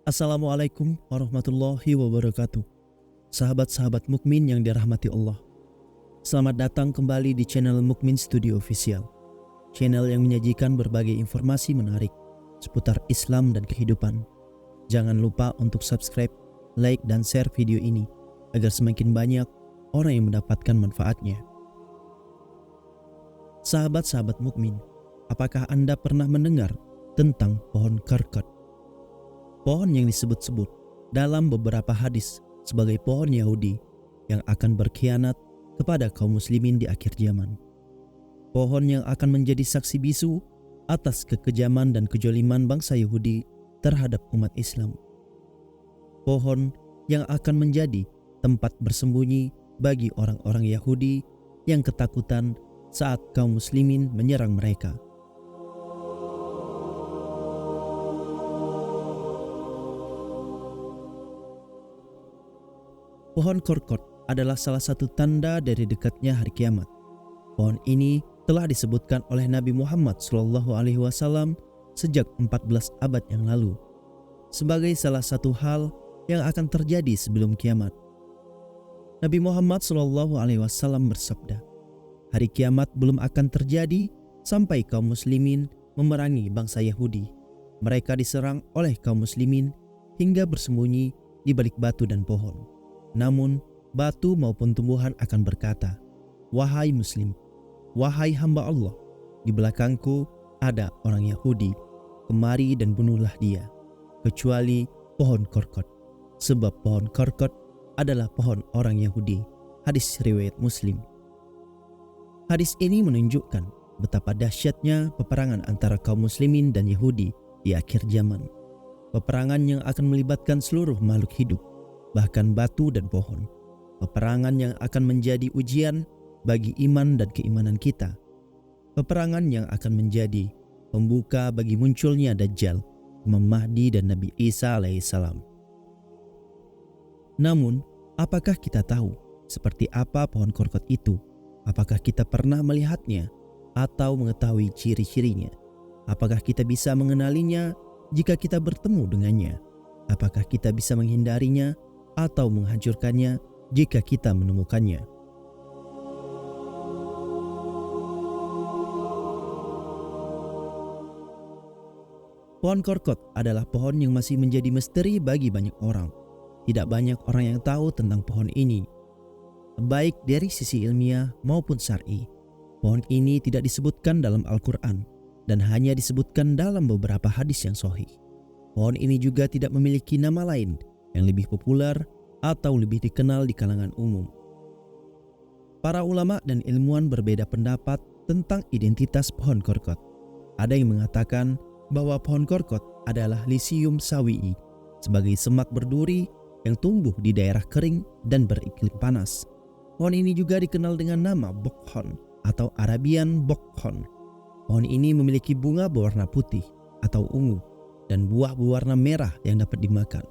Assalamualaikum warahmatullahi wabarakatuh. Sahabat-sahabat mukmin yang dirahmati Allah. Selamat datang kembali di channel Mukmin Studio Official. Channel yang menyajikan berbagai informasi menarik seputar Islam dan kehidupan. Jangan lupa untuk subscribe, like, dan share video ini agar semakin banyak orang yang mendapatkan manfaatnya. Sahabat-sahabat mukmin, apakah Anda pernah mendengar tentang pohon karkot? Pohon yang disebut-sebut dalam beberapa hadis sebagai pohon Yahudi yang akan berkhianat kepada kaum muslimin di akhir zaman. Pohon yang akan menjadi saksi bisu atas kekejaman dan kejoliman bangsa Yahudi terhadap umat Islam. Pohon yang akan menjadi tempat bersembunyi bagi orang-orang Yahudi yang ketakutan saat kaum muslimin menyerang mereka. Pohon karkot adalah salah satu tanda dari dekatnya hari kiamat. Pohon ini telah disebutkan oleh Nabi Muhammad SAW sejak 14 abad yang lalu sebagai salah satu hal yang akan terjadi sebelum kiamat. Nabi Muhammad SAW bersabda, hari kiamat belum akan terjadi sampai kaum muslimin memerangi bangsa Yahudi. Mereka diserang oleh kaum muslimin hingga bersembunyi di balik batu dan pohon. Namun, batu maupun tumbuhan akan berkata, "Wahai Muslim, wahai hamba Allah, di belakangku ada orang Yahudi, kemari dan bunuhlah dia, kecuali pohon karkot, sebab pohon karkot adalah pohon orang Yahudi." Hadis riwayat Muslim. Hadis ini menunjukkan betapa dahsyatnya peperangan antara kaum muslimin dan Yahudi di akhir zaman. Peperangan yang akan melibatkan seluruh makhluk hidup, bahkan batu dan pohon. Peperangan yang akan menjadi ujian bagi iman dan keimanan kita. Peperangan yang akan menjadi pembuka bagi munculnya Dajjal, Imam Mahdi dan Nabi Isa alaihissalam. Namun, apakah kita tahu seperti apa pohon karkot itu? Apakah kita pernah melihatnya atau mengetahui ciri-cirinya? Apakah kita bisa mengenalinya jika kita bertemu dengannya? Apakah kita bisa menghindarinya atau menghancurkannya jika kita menemukannya? Pohon karkot adalah pohon yang masih menjadi misteri bagi banyak orang. Tidak banyak orang yang tahu tentang pohon ini, baik dari sisi ilmiah maupun syar'i. Pohon ini tidak disebutkan dalam Al-Quran dan hanya disebutkan dalam beberapa hadis yang sahih. Pohon ini juga tidak memiliki nama lain yang lebih populer atau lebih dikenal di kalangan umum. Para ulama dan ilmuwan berbeda pendapat tentang identitas pohon karkot. Ada yang mengatakan bahwa pohon karkot adalah Lycium sawii sebagai semak berduri yang tumbuh di daerah kering dan beriklim panas. Pohon ini juga dikenal dengan nama bokhon atau Arabian bokhon. Pohon ini memiliki bunga berwarna putih atau ungu dan buah berwarna merah yang dapat dimakan.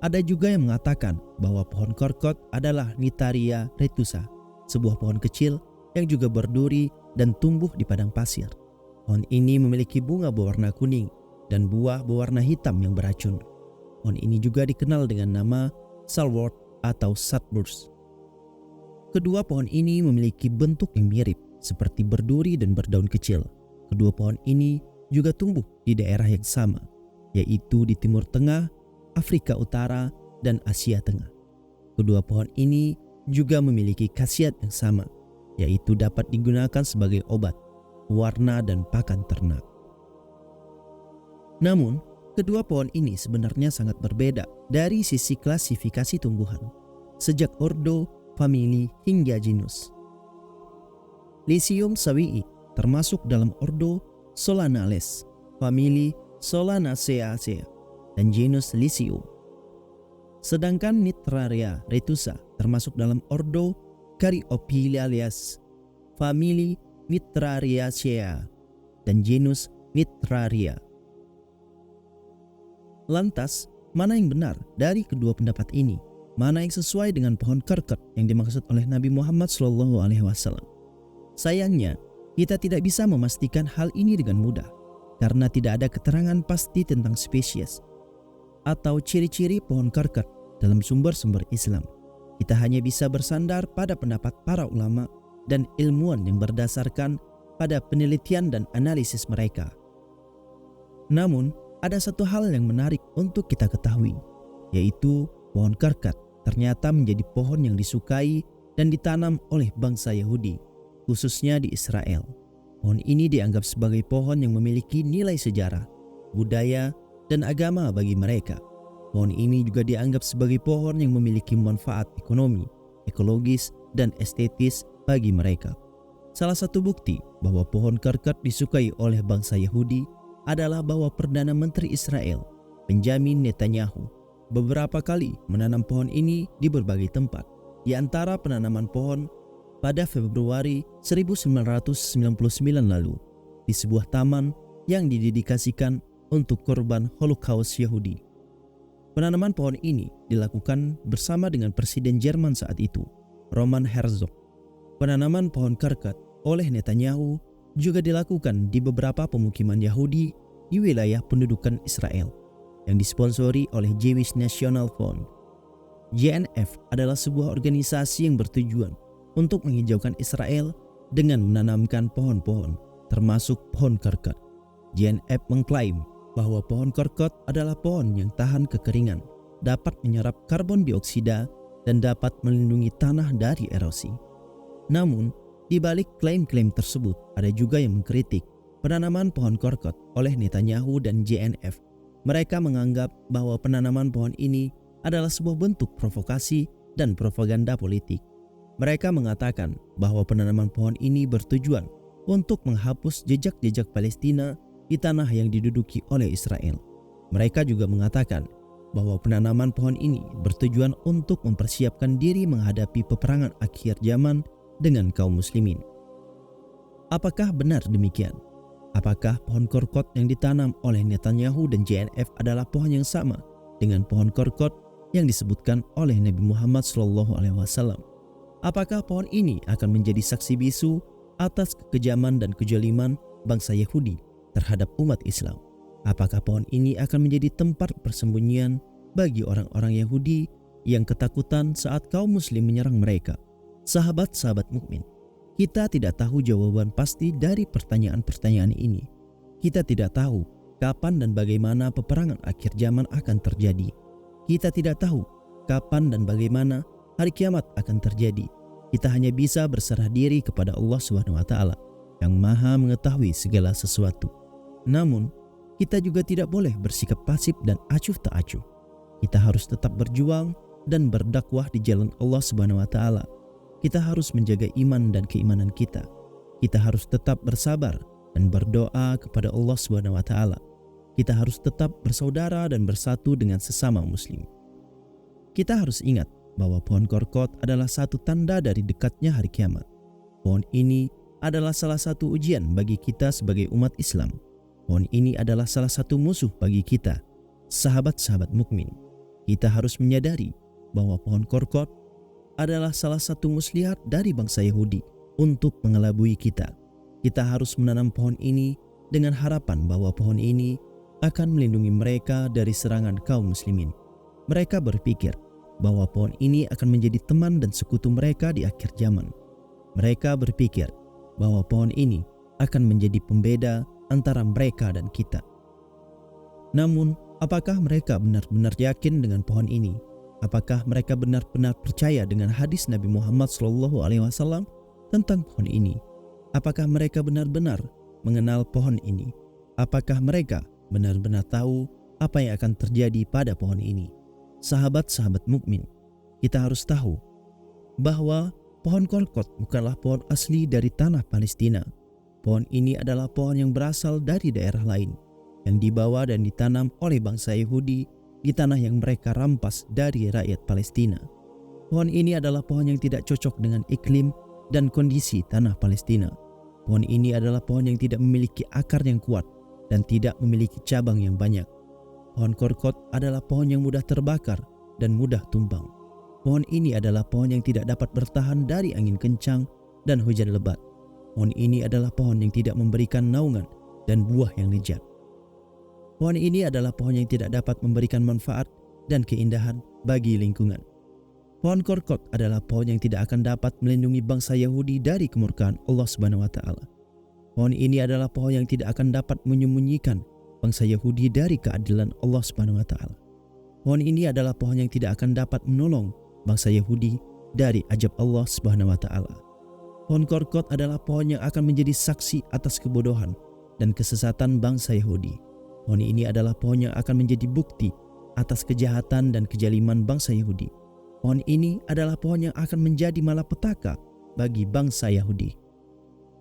Ada juga yang mengatakan bahwa pohon karkot adalah Nitaria retusa, sebuah pohon kecil yang juga berduri dan tumbuh di padang pasir. Pohon ini memiliki bunga berwarna kuning dan buah berwarna hitam yang beracun. Pohon ini juga dikenal dengan nama salwort atau sadburst. Kedua pohon ini memiliki bentuk yang mirip, seperti berduri dan berdaun kecil. Kedua pohon ini juga tumbuh di daerah yang sama, yaitu di Timur Tengah, Afrika Utara, dan Asia Tengah. Kedua pohon ini juga memiliki khasiat yang sama, yaitu dapat digunakan sebagai obat, warna, dan pakan ternak. Namun, kedua pohon ini sebenarnya sangat berbeda dari sisi klasifikasi tumbuhan, sejak ordo, famili, hingga genus. Lycium sawii termasuk dalam ordo Solanales, famili Solanaceae, dan genus Lycium. Sedangkan Nitraria retusa termasuk dalam ordo Caryophyllales, famili Nitrariaceae, dan genus Nitraria. Lantas, mana yang benar dari kedua pendapat ini? Mana yang sesuai dengan pohon karkot yang dimaksud oleh Nabi Muhammad SAW? Sayangnya, kita tidak bisa memastikan hal ini dengan mudah karena tidak ada keterangan pasti tentang spesies. atau ciri-ciri pohon karkat dalam sumber-sumber Islam. Kita hanya bisa bersandar pada pendapat para ulama dan ilmuwan yang berdasarkan pada penelitian dan analisis mereka. Namun, ada satu hal yang menarik untuk kita ketahui, yaitu pohon karkat ternyata menjadi pohon yang disukai dan ditanam oleh bangsa Yahudi, khususnya di Israel. Pohon ini dianggap sebagai pohon yang memiliki nilai sejarah, budaya, dan agama bagi mereka. Pohon ini juga dianggap sebagai pohon yang memiliki manfaat ekonomi, ekologis, dan estetis bagi mereka. Salah satu bukti bahwa pohon karkat disukai oleh bangsa Yahudi adalah bahwa Perdana Menteri Israel, Benjamin Netanyahu, beberapa kali menanam pohon ini di berbagai tempat. Di antara penanaman pohon pada Februari 1999 lalu di sebuah taman yang didedikasikan untuk korban Holocaust Yahudi. Penanaman pohon ini dilakukan bersama dengan Presiden Jerman saat itu, Roman Herzog. Penanaman pohon karkat oleh Netanyahu juga dilakukan di beberapa pemukiman Yahudi di wilayah pendudukan Israel yang disponsori oleh Jewish National Fund. JNF adalah sebuah organisasi yang bertujuan untuk menghijaukan Israel dengan menanamkan pohon-pohon, termasuk pohon karkat. JNF mengklaim bahwa pohon karkat adalah pohon yang tahan kekeringan, dapat menyerap karbon dioksida, dan dapat melindungi tanah dari erosi. Namun, di balik klaim-klaim tersebut, ada juga yang mengkritik penanaman pohon karkat oleh Netanyahu dan JNF. Mereka menganggap bahwa penanaman pohon ini adalah sebuah bentuk provokasi dan propaganda politik. Mereka mengatakan bahwa penanaman pohon ini bertujuan untuk menghapus jejak-jejak Palestina di tanah yang diduduki oleh Israel. Mereka juga mengatakan bahwa penanaman pohon ini bertujuan untuk mempersiapkan diri menghadapi peperangan akhir zaman dengan kaum muslimin. Apakah benar demikian? Apakah pohon karkat yang ditanam oleh Netanyahu dan JNF adalah pohon yang sama dengan pohon karkat yang disebutkan oleh Nabi Muhammad SAW? Apakah pohon ini akan menjadi saksi bisu atas kekejaman dan kejaliman bangsa Yahudi terhadap umat Islam? Apakah pohon ini akan menjadi tempat persembunyian bagi orang-orang Yahudi yang ketakutan saat kaum muslim menyerang mereka? Sahabat-sahabat mukmin, kita tidak tahu jawaban pasti dari pertanyaan-pertanyaan ini. Kita tidak tahu kapan dan bagaimana peperangan akhir zaman akan terjadi. Kita tidak tahu kapan dan bagaimana hari kiamat akan terjadi. Kita hanya bisa berserah diri kepada Allah SWT yang Maha mengetahui segala sesuatu. Namun, kita juga tidak boleh bersikap pasif dan acuh tak acuh. Kita harus tetap berjuang dan berdakwah di jalan Allah SWT. Kita harus menjaga iman dan keimanan kita. Kita harus tetap bersabar dan berdoa kepada Allah SWT. Kita harus tetap bersaudara dan bersatu dengan sesama muslim. Kita harus ingat bahwa pohon karkat adalah satu tanda dari dekatnya hari kiamat. Pohon ini adalah salah satu ujian bagi kita sebagai umat Islam. Pohon ini adalah salah satu musuh bagi kita, sahabat-sahabat mukmin. Kita harus menyadari bahwa pohon karkat adalah salah satu muslihat dari bangsa Yahudi untuk mengelabui kita. Kita harus menanam pohon ini dengan harapan bahwa pohon ini akan melindungi mereka dari serangan kaum muslimin. Mereka berpikir bahwa pohon ini akan menjadi teman dan sekutu mereka di akhir zaman. Mereka berpikir bahwa pohon ini akan menjadi pembeda antara mereka dan kita. Namun, apakah mereka benar-benar yakin dengan pohon ini? Apakah mereka benar-benar percaya dengan hadis Nabi Muhammad SAW tentang pohon ini? Apakah mereka benar-benar mengenal pohon ini? Apakah mereka benar-benar tahu apa yang akan terjadi pada pohon ini? Sahabat-sahabat mukmin, kita harus tahu bahwa pohon karkat bukanlah pohon asli dari tanah Palestina. Pohon ini adalah pohon yang berasal dari daerah lain, yang dibawa dan ditanam oleh bangsa Yahudi di tanah yang mereka rampas dari rakyat Palestina. Pohon ini adalah pohon yang tidak cocok dengan iklim dan kondisi tanah Palestina. Pohon ini adalah pohon yang tidak memiliki akar yang kuat dan tidak memiliki cabang yang banyak. Pohon karkat adalah pohon yang mudah terbakar dan mudah tumbang. Pohon ini adalah pohon yang tidak dapat bertahan dari angin kencang dan hujan lebat. Pohon ini adalah pohon yang tidak memberikan naungan dan buah yang lezat. Pohon ini adalah pohon yang tidak dapat memberikan manfaat dan keindahan bagi lingkungan. Pohon korkot adalah pohon yang tidak akan dapat melindungi bangsa Yahudi dari kemurkaan Allah Subhanahu wa taala. Pohon ini adalah pohon yang tidak akan dapat menyembunyikan bangsa Yahudi dari keadilan Allah Subhanahu wa taala. Pohon ini adalah pohon yang tidak akan dapat menolong bangsa Yahudi dari ajab Allah Subhanahu wa taala. Pohon korkot adalah pohon yang akan menjadi saksi atas kebodohan dan kesesatan bangsa Yahudi. Pohon ini adalah pohon yang akan menjadi bukti atas kejahatan dan kejaliman bangsa Yahudi. Pohon ini adalah pohon yang akan menjadi malapetaka bagi bangsa Yahudi.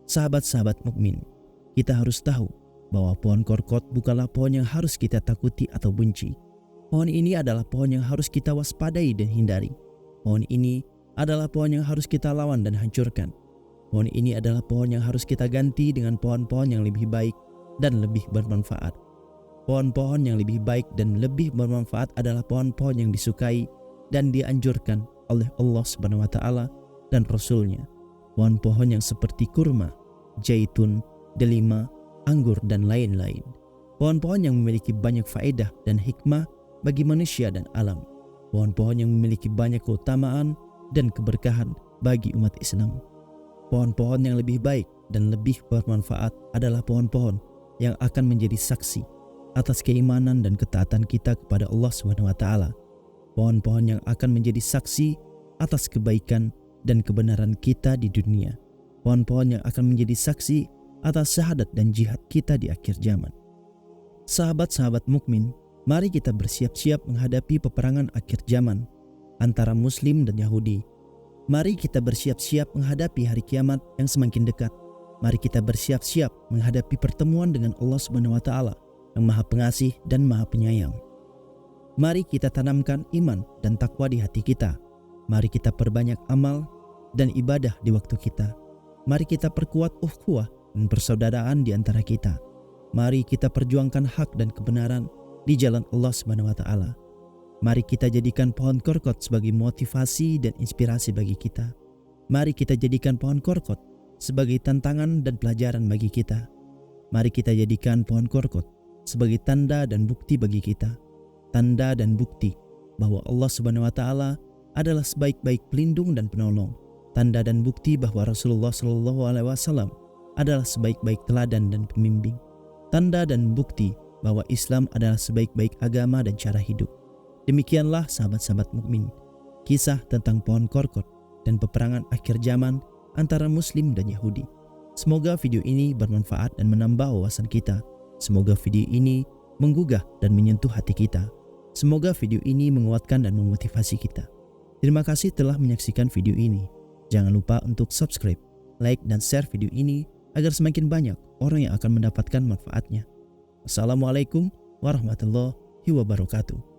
Sahabat-sahabat mukmin, kita harus tahu bahwa pohon korkot bukanlah pohon yang harus kita takuti atau benci. Pohon ini adalah pohon yang harus kita waspadai dan hindari. Pohon ini adalah pohon yang harus kita lawan dan hancurkan. Pohon ini adalah pohon yang harus kita ganti dengan pohon-pohon yang lebih baik dan lebih bermanfaat. Pohon-pohon yang lebih baik dan lebih bermanfaat adalah pohon-pohon yang disukai dan dianjurkan oleh Allah Subhanahu wa taala dan Rasul-Nya. Pohon-pohon yang seperti kurma, zaitun, delima, anggur dan lain-lain. Pohon-pohon yang memiliki banyak faedah dan hikmah bagi manusia dan alam. Pohon-pohon yang memiliki banyak keutamaan dan keberkahan bagi umat Islam. Pohon-pohon yang lebih baik dan lebih bermanfaat adalah pohon-pohon yang akan menjadi saksi atas keimanan dan ketaatan kita kepada Allah Subhanahu wa taala. Pohon-pohon yang akan menjadi saksi atas kebaikan dan kebenaran kita di dunia. Pohon-pohon yang akan menjadi saksi atas syahadat dan jihad kita di akhir zaman. Sahabat-sahabat mukmin, mari kita bersiap-siap menghadapi peperangan akhir zaman antara Muslim dan Yahudi. Mari kita bersiap-siap menghadapi hari kiamat yang semakin dekat. Mari kita bersiap-siap menghadapi pertemuan dengan Allah Subhanahu wa taala yang Maha Pengasih dan Maha Penyayang. Mari kita tanamkan iman dan takwa di hati kita. Mari kita perbanyak amal dan ibadah di waktu kita. Mari kita perkuat ukhuwah dan persaudaraan di antara kita. Mari kita perjuangkan hak dan kebenaran di jalan Allah Subhanahu wa taala. Mari kita jadikan pohon korkot sebagai motivasi dan inspirasi bagi kita. Mari kita jadikan pohon korkot sebagai tantangan dan pelajaran bagi kita. Mari kita jadikan pohon korkot sebagai tanda dan bukti bagi kita. Tanda dan bukti bahwa Allah Subhanahu wa taala adalah sebaik-baik pelindung dan penolong. Tanda dan bukti bahwa Rasulullah SAW adalah sebaik-baik teladan dan pembimbing. Tanda dan bukti bahwa Islam adalah sebaik-baik agama dan cara hidup. Demikianlah sahabat-sahabat mukmin, kisah tentang pohon korkot dan peperangan akhir zaman antara Muslim dan Yahudi. Semoga video ini bermanfaat dan menambah wawasan kita. Semoga video ini menggugah dan menyentuh hati kita. Semoga video ini menguatkan dan memotivasi kita. Terima kasih telah menyaksikan video ini. Jangan lupa untuk subscribe, like, dan share video ini agar semakin banyak orang yang akan mendapatkan manfaatnya. Assalamualaikum warahmatullahi wabarakatuh.